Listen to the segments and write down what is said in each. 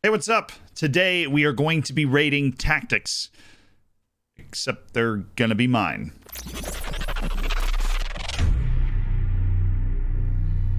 Hey, what's up? Today we are going to be rating tactics, except they're gonna be mine.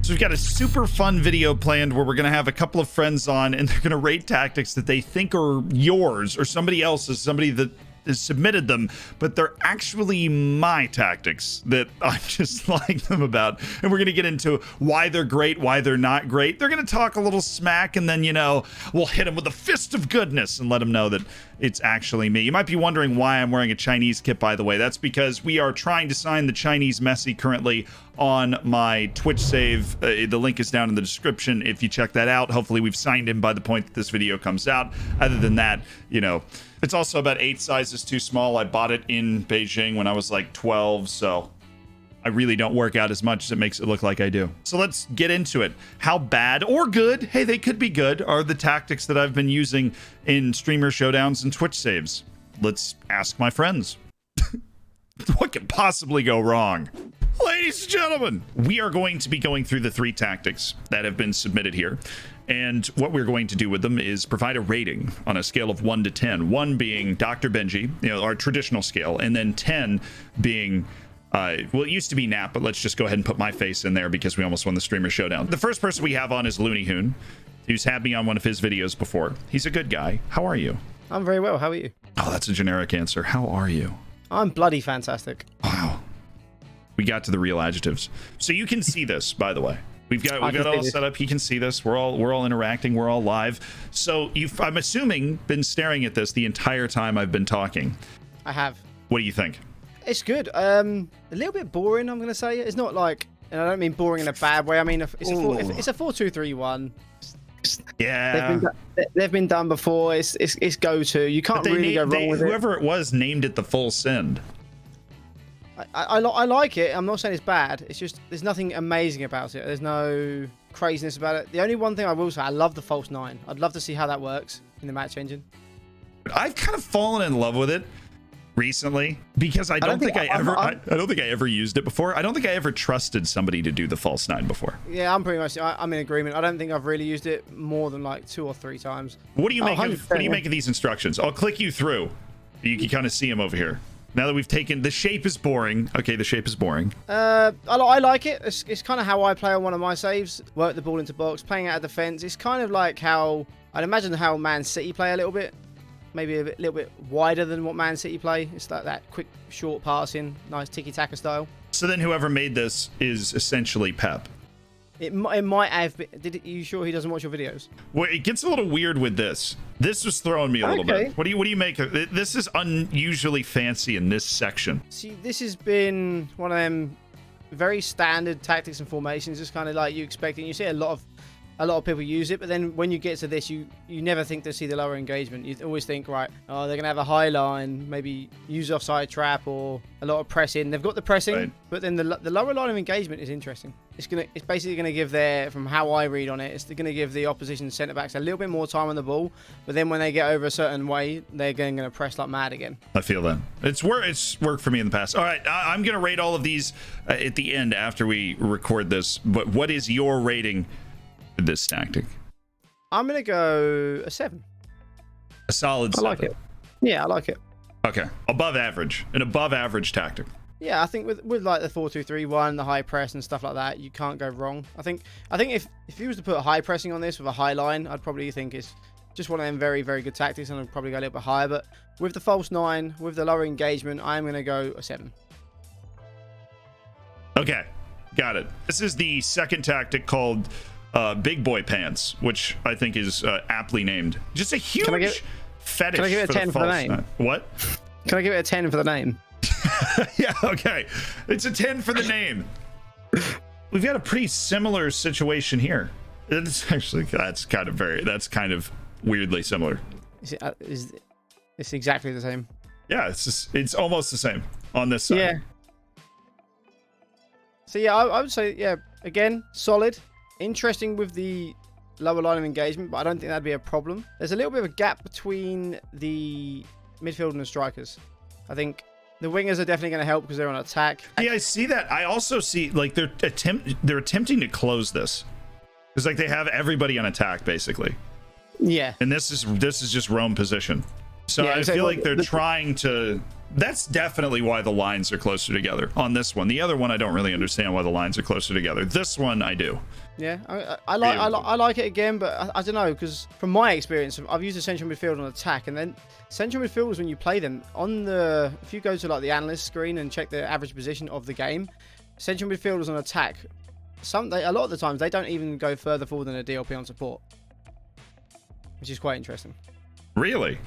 So we've got a super fun video planned where we're gonna have a couple of friends on and they're gonna rate tactics that they think are yours or somebody else's, somebody that has submitted them, but they're actually my tactics that I just like them about. And we're going to get into why they're great, why they're not great. They're going to talk a little smack, and then, you know, we'll hit them with a fist of goodness and let them know that it's actually me. You might be wondering why I'm wearing a Chinese kit, by the way. That's because we are trying to sign the Chinese Messi currently on my Twitch save. The link is down in the description if you check that out. Hopefully we've signed him by the point that this video comes out. Other than that, you know, it's also about 8 sizes too small. I bought it in Beijing when I was like 12, so I really don't work out as much as it makes it look like I do. So let's get into it. How bad or good, hey, they could be good, are the tactics that I've been using in streamer showdowns and Twitch saves? Let's ask my friends. What could possibly go wrong? Ladies and gentlemen, we are going to be going through the 3 tactics that have been submitted here. And what we're going to do with them is provide a rating on a scale of 1 to 10. 1 being Dr. Benji, you know, our traditional scale, and then 10 being, well, it used to be Nap, but let's just go ahead and put my face in there because we almost won the streamer showdown. The first person we have on is Looney Hoon, who's had me on one of his videos before. He's a good guy. How are you? I'm very well. How are you? Oh, that's a generic answer. How are you? I'm bloody fantastic. Wow. We got to the real adjectives. So you can see this, by the way. We've got it all set up. He can see this. We're all interacting. We're all live. So I'm assuming, been staring at this the entire time I've been talking. I have. What do you think? It's good. A little bit boring, I'm gonna say. It's not like, and I don't mean boring in a bad way. I mean it's a 4-2-3-1. Yeah. They've been done before. It's go-to. You can't really go wrong with it. Whoever it was named it the full send. I like it. I'm not saying it's bad. It's just there's nothing amazing about it. There's no craziness about it. The only one thing I will say, I love the false 9. I'd love to see how that works in the match engine. I've kind of fallen in love with it recently because I don't think I ever used it before. I don't think I ever trusted somebody to do the false 9 before. Yeah, I'm pretty much. I'm in agreement. I don't think I've really used it more than like 2 or 3 times. What do you make of these instructions? I'll click you through. You can kind of see them over here. Now that we've taken the shape is boring. Okay, the shape is boring. I like it. It's kind of how I play on one of my saves. Work the ball into box, playing out of defense. It's kind of like how I'd imagine how Man City play a little bit. Maybe a little bit wider than what Man City play. It's like that quick, short passing, nice tiki-taka style. So then whoever made this is essentially Pep. It might have been. You sure he doesn't watch your videos? Well, it gets a little weird with this. This was throwing me a little bit. What do you make of it? This is unusually fancy in this section. See, this has been one of them very standard tactics and formations. Just kind of like you expect it. You see a lot of people use it, but then when you get to this, you never think to see the lower engagement. You always think, right, oh, they're gonna have a high line, maybe use offside trap or a lot of pressing. They've got the pressing, right, but then the lower line of engagement is interesting. It's basically gonna give from how I read on it, it's gonna give the opposition centre backs a little bit more time on the ball, but then when they get over a certain way, they're gonna press like mad again. I feel that it's worked for me in the past. All right, I'm gonna rate all of these at the end after we record this. But what is your rating? This tactic? I'm gonna go a 7. A solid 7. I like it. Yeah, I like it. Okay, above average, an above average tactic. Yeah, I think with like the 4-2-3-1, the high press and stuff like that, you can't go wrong. I think if you was to put high pressing on this with a high line, I'd probably think it's just one of them very, very good tactics, and I'd probably go a little bit higher. But with the false 9, with the lower engagement, I'm gonna go a 7. Okay, got it. This is the second tactic called Big Boy Pants, which I think is aptly named. Just a huge fetish. Can I give it a 10 for the name? What? Can I give it a 10 for the name? Yeah, okay. It's a 10 for the name. We've got a pretty similar situation here. It's actually that's kind of weirdly similar. It's exactly the same. Yeah, it's almost the same on this side. Yeah. So yeah, I would say, yeah, again, solid. Interesting with the lower line of engagement, but I don't think that'd be a problem. There's a little bit of a gap between the midfield and the strikers. I think the wingers are definitely going to help because they're on attack. Yeah, I see that. I also see like they're attempting to close this because like they have everybody on attack basically. Yeah. And this is just Rome position. So Yeah, I so feel like they're trying to. That's definitely why the lines are closer together on this one. The other one, I don't really understand why the lines are closer together. This one, I do. Yeah, I like it again, but I don't know, because from my experience, I've used a central midfield on attack, and then central midfielders, when you play them if you go to like the analyst screen and check the average position of the game, central midfielders on attack, a lot of the times they don't even go further forward than a DLP on support, which is quite interesting. Really?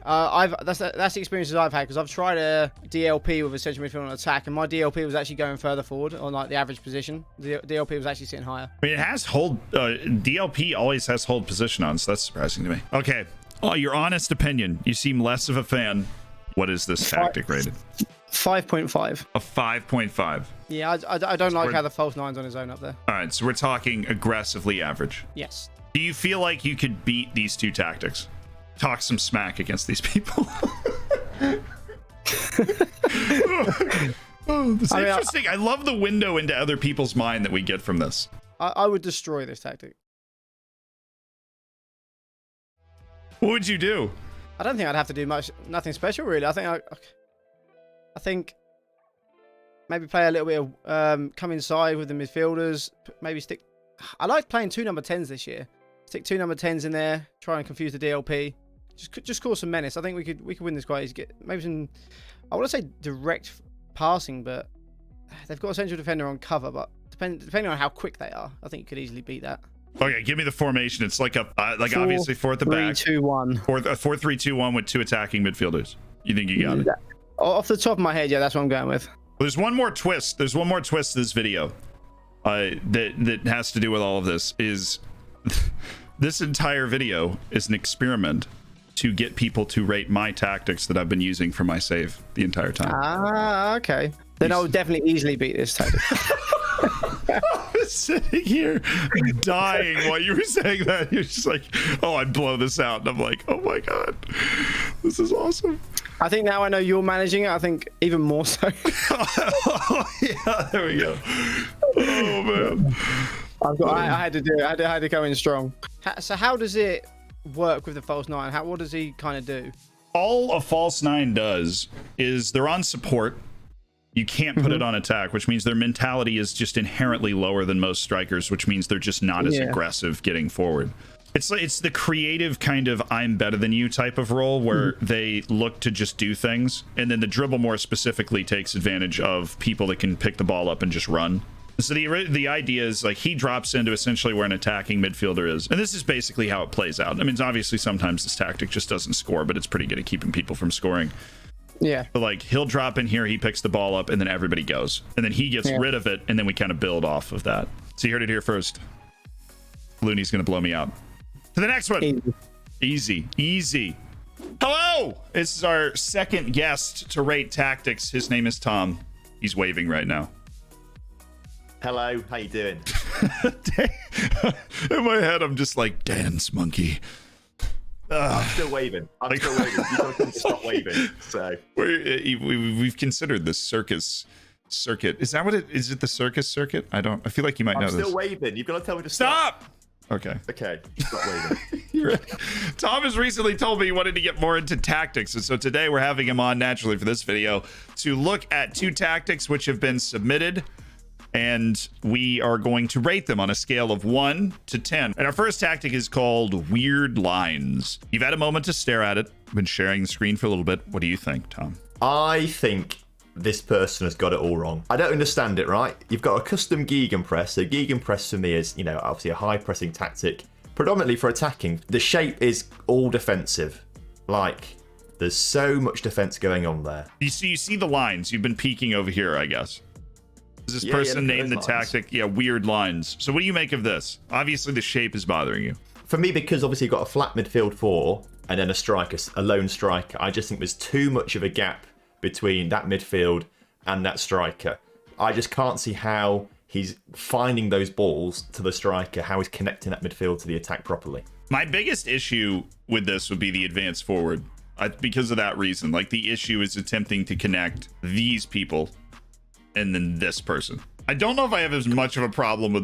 That's the experiences I've had, because I've tried a DLP with a central midfield on attack, and my DLP was actually going further forward on like the average position. The DLP was actually sitting higher. I mean, it has hold. DLP always has hold position on, so that's surprising to me. Okay, your honest opinion. You seem less of a fan. What is this tactic rated? 5.5. A 5.5. Yeah, I don't like how the false nine's on his own up there. All right, so we're talking aggressively average. Yes. Do you feel like you could beat these two tactics? Talk some smack against these people. It's interesting. I love the window into other people's mind that we get from this. I would destroy this tactic. What would you do? I don't think I'd have to do nothing special really. I think maybe play a little bit of come inside with the midfielders. Maybe stick. I like playing 2 number 10s this year. Stick 2 number 10s in there. Try and confuse the DLP. Just cause some menace. I think we could win this quite easy. Get maybe some. I want to say direct passing, but they've got a central defender on cover. But depending on how quick they are, I think you could easily beat that. Okay, give me the formation. It's like obviously 4 at the back. 3-2-1. 4-3-2-1 with 2 attacking midfielders. You think you got it? Off the top of my head, yeah, that's what I'm going with. Well, there's one more twist. There's one more twist to this video that has to do with all of this. Is this entire video is an experiment to get people to rate my tactics that I've been using for my save the entire time. Ah, okay. Then I would definitely easily beat this tactic. I was sitting here dying while you were saying that. You're just like, oh, I'd blow this out. And I'm like, oh my God, this is awesome. I think now I know you're managing it. I think even more so. Oh, yeah, there we go. Oh, man. I had to do it. I had to go in strong. So how does it work with the false nine? What does he kind of do? All a false nine does is they're on support. You can't put it on attack, which means their mentality is just inherently lower than most strikers, which means they're just not as aggressive getting forward. It's the creative kind of I'm better than you type of role where they look to just do things, and then the dribble more specifically takes advantage of people that can pick the ball up and just run. So the idea is like he drops into essentially where an attacking midfielder is, and this is basically how it plays out. I mean, obviously sometimes this tactic just doesn't score, but it's pretty good at keeping people from scoring. Yeah. But like he'll drop in here, he picks the ball up, and then everybody goes, and then he gets rid of it, and then we kind of build off of that. So you heard it here first. Looney's gonna blow me out. To the next one. Easy. Hello. This is our second guest to rate tactics. His name is Tom. He's waving right now. Hello, how you doing? In my head, I'm just like, dance monkey. I'm still waving. You don't stop waving. So we've considered this circus circuit. Is that what it is? It the circus circuit? I feel like you might know this. I'm still waving. You've got to tell me to stop. Okay. Stop waving. Tom has recently told me he wanted to get more into tactics, and so today we're having him on naturally for this video to look at 2 tactics which have been submitted, and we are going to rate them on a scale of 1 to 10. And our first tactic is called Weird Lines. You've had a moment to stare at it. I've been sharing the screen for a little bit. What do you think, Tom? I think this person has got it all wrong. I don't understand it, right? You've got a custom gegenpress. So gegenpress for me is, obviously a high pressing tactic, predominantly for attacking. The shape is all defensive. Like, there's so much defense going on there. You see the lines. You've been peeking over here, I guess. This person named the tactic, Weird Lines. So what do you make of this? Obviously, the shape is bothering you. For me, because obviously you've got a flat midfield 4 and then a striker, a lone striker, I just think there's too much of a gap between that midfield and that striker. I just can't see how he's finding those balls to the striker, how he's connecting that midfield to the attack properly. My biggest issue with this would be the advance forward. Because of that reason, like the issue is attempting to connect these people and then this person. I don't know if I have as much of a problem with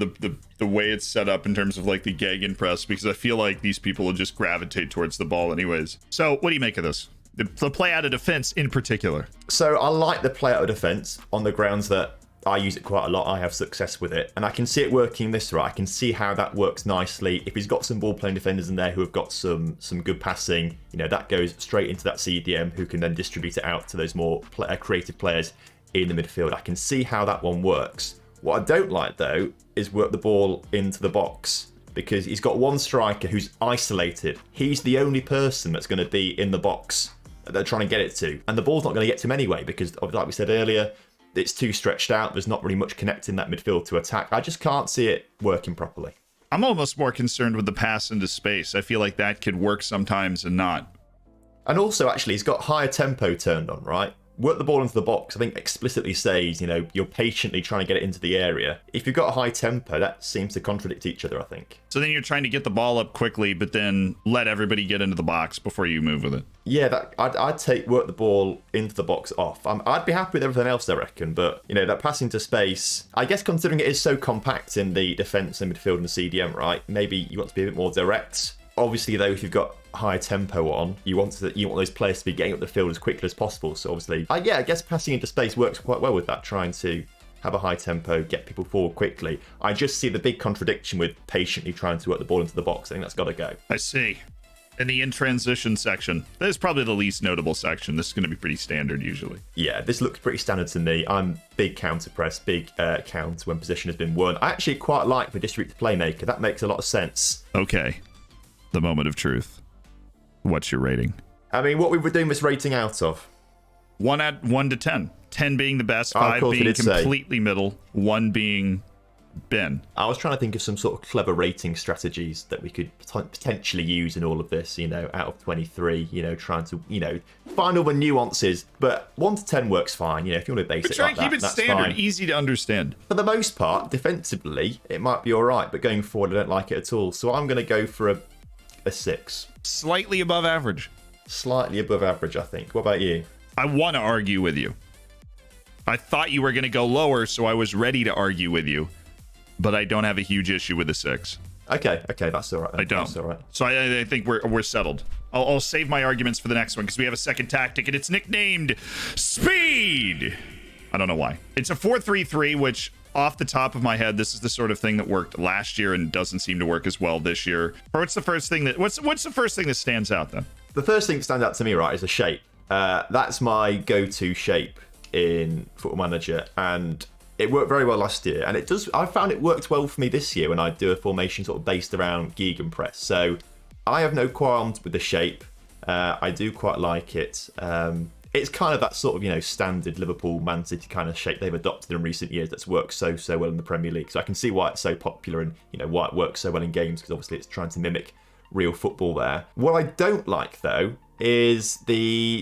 the way it's set up in terms of like the gegenpress, because I feel like these people will just gravitate towards the ball anyways. So what do you make of this? The play out of defense in particular. So I like the play out of defense on the grounds that I use it quite a lot. I have success with it, and I can see it working this way. I can see how that works nicely. If he's got some ball playing defenders in there who have got some good passing, you know, that goes straight into that CDM who can then distribute it out to those more creative players in the midfield. I can see how that one works. What I don't like though is work the ball into the box, because he's got one striker who's isolated. He's the only person that's going to be in the box that they're trying to get it to, and the ball's not going to get to him anyway, because like we said earlier, it's too stretched out. There's not really much connecting that midfield to attack. I just can't see it working properly. I'm almost more concerned with the pass into space. I feel like that could work sometimes and not. And also, actually, he's got higher tempo turned on, right? Work the ball into the box, I think explicitly says, you know, you're patiently trying to get it into the area. If you've got a high tempo, that seems to contradict each other, I think. So then you're trying to get the ball up quickly, but then let everybody get into the box before you move with it. Yeah, I'd take work the ball into the box off. I'd be happy with everything else, I reckon. But, you know, that passing to space, I guess considering it is so compact in the defence and midfield and the CDM, right? Maybe you want to be a bit more direct. Obviously, though, if you've got high tempo on, you want those players to be getting up the field as quickly as possible. So obviously, I guess passing into space works quite well with that, trying to have a high tempo, get people forward quickly. I just see the big contradiction with patiently trying to work the ball into the box. I think that's got to go. I see. In the in transition section, that is probably the least notable section. This is going to be pretty standard usually. Yeah, this looks pretty standard to me. I'm big counter press, big count when possession has been won. I actually quite like the distributed playmaker. That makes a lot of sense. Okay, the moment of truth. What's your rating? I mean, what we were doing this rating out of? 1 to 10. 10 being the best, 5 being completely middle, 1 being Ben. I was trying to think of some sort of clever rating strategies that we could potentially use in all of this, you know, out of 23, you know, trying to, you know, find all the nuances. But 1 to 10 works fine, you know, if you want to base it like that, keep it that's standard, fine. easy to understand. For the most part, defensively, it might be all right, but going forward, I don't like it at all. So I'm going to go for a 6. Slightly above average. Slightly above average, I think. What about you? I want to argue with you. I thought you were going to go lower, so I was ready to argue with you. But I don't have a huge issue with a 6. Okay, that's all right. I don't. That's all right. So I think we're settled. I'll save my arguments for the next one because we have a second tactic, and it's nicknamed Speed. I don't know why. It's a 4-3-3, which off the top of my head, this is the sort of thing that worked last year and doesn't seem to work as well this year. Or what's the first thing that stands out then? The first thing that stands out to me, right, is the shape. That's my go-to shape in Football Manager, and it worked very well last year, and I found it worked well for me this year when I do a formation sort of based around gegenpress. So I have no qualms with the shape. I do quite like it. It's kind of that sort of, you know, standard Liverpool, Man City kind of shape they've adopted in recent years that's worked so well in the Premier League. So I can see why it's so popular and, you know, why it works so well in games, because obviously it's trying to mimic real football there. What I don't like, though, is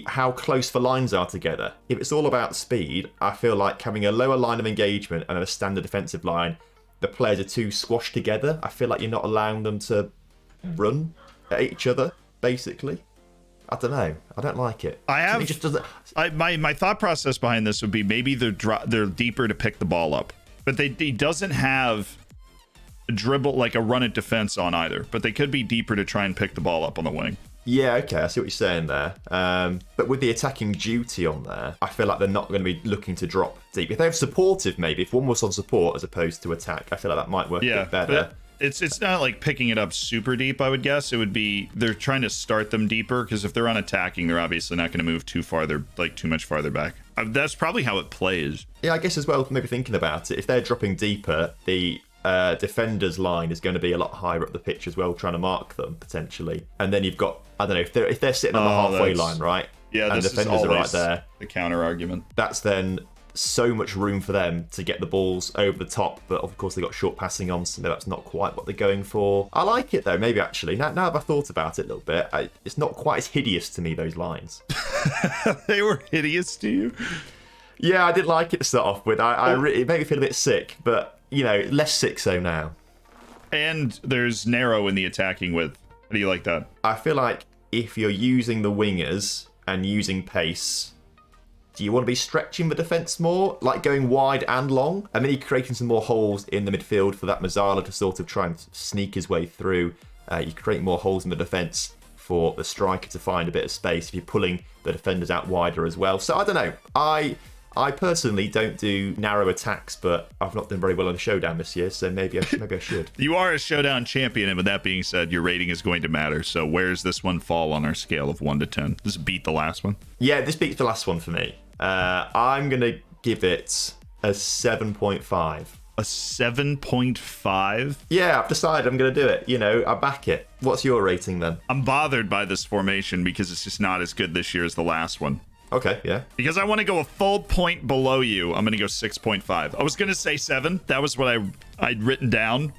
how close the lines are together. If it's all about speed, I feel like having a lower line of engagement and a standard defensive line, the players are too squashed together. I feel like you're not allowing them to run at each other, basically. I don't know. I don't like it. It just doesn't. My thought process behind this would be maybe they're deeper to pick the ball up, but he doesn't have a dribble like a run at defense on either. But they could be deeper to try and pick the ball up on the wing. Yeah, okay, I see what you're saying there. But with the attacking duty on there, I feel like they're not going to be looking to drop deep. If they have supportive, maybe if one was on support as opposed to attack, I feel like that might work a bit better. It's not like picking it up super deep, I would guess. It would be they're trying to start them deeper, because if they're on attacking, they're obviously not going to move too much farther back. That's probably how it plays. Yeah, I guess as well, maybe thinking about it, if they're dropping deeper, the defender's line is going to be a lot higher up the pitch as well, trying to mark them potentially. And then you've got, I don't know, if they're sitting on the halfway line, right? Yeah, and this defenders is are right there. The counter argument. That's then so much room for them to get the balls over the top, but of course they got short passing on, so that's not quite what they're going for. I like it though, maybe actually. Now that I've thought about it a little bit, it's not quite as hideous to me, those lines. They were hideous to you? Yeah, I didn't like it to start off with. It made me feel a bit sick, but, you know, less sick so now. And there's narrow in the attacking width. How do you like that? I feel like if you're using the wingers and using pace, do you want to be stretching the defence more, like going wide and long? And then you're creating some more holes in the midfield for that Mazzala to sort of try and sneak his way through. You create more holes in the defence for the striker to find a bit of space if you're pulling the defenders out wider as well. So I don't know. I personally don't do narrow attacks, but I've not done very well on Showdown this year, so maybe I should. You are a Showdown champion, and with that being said, your rating is going to matter. So where does this one fall on our scale of 1 to 10? Does it beat the last one? Yeah, this beats the last one for me. I'm going to give it a 7.5. A 7.5? Yeah, I've decided I'm going to do it. You know, I back it. What's your rating then? I'm bothered by this formation because it's just not as good this year as the last one. Okay, yeah. Because I want to go a full point below you, I'm going to go 6.5. I was going to say 7. That was what I'd written down.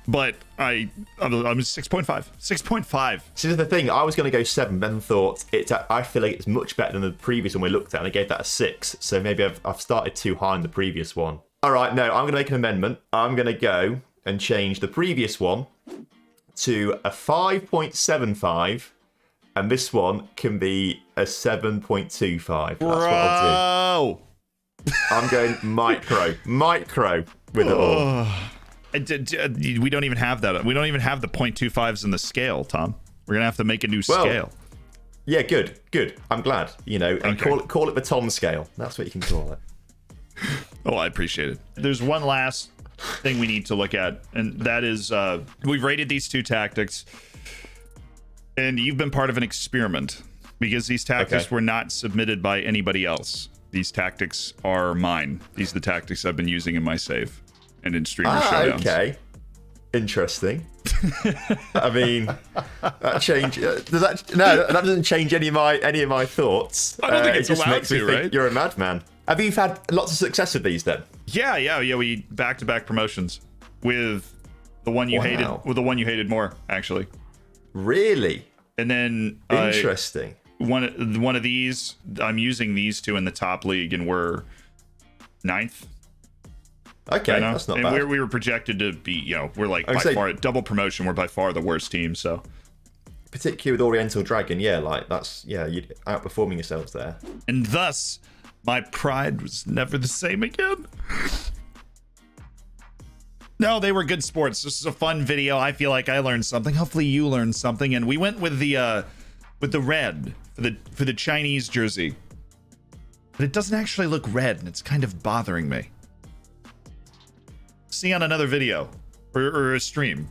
But I'm 6.5. 6.5. See, the thing, I was going to go 7, then thought, I feel like it's much better than the previous one we looked at, and I gave that a 6. So maybe I've started too high in the previous one. All right, no, I'm going to make an amendment. I'm going to go and change the previous one to a 5.75. And this one can be a 7.25. That's what I'll do. I'm going micro with it all. We don't even have that. We don't even have the 0.25s in the scale, Tom. We're going to have to make a new scale. Yeah, good. I'm glad, you know, and Okay. call it the Tom scale. That's what you can call it. Oh, I appreciate it. There's one last thing we need to look at, and that is we've rated these 2 tactics. And you've been part of an experiment because these tactics were not submitted by anybody else. These tactics are mine. These are the tactics I've been using in my save and in streamer showdowns. Okay. Interesting. I mean, that change that doesn't change any of my thoughts. I don't think it it's just allowed makes me to, think right? You're a madman. Have you had lots of success with these then? Yeah. We back-to-back promotions with the one you hated. With the one you hated more, actually. Really? And then Interesting. One of these, I'm using these 2 in the top league, and we're 9th. Okay, that's not and bad. we were projected to be, you know, we're like I would say- far double promotion. We're by far the worst team. So Particularly with Oriental Dragon, yeah, like you're outperforming yourselves there. and thus my pride was never the same again. No, they were good sports. This is a fun video. I feel like I learned something. Hopefully you learned something. And we went with the red for the Chinese jersey. But it doesn't actually look red, and it's kind of bothering me. See you on another video or a stream.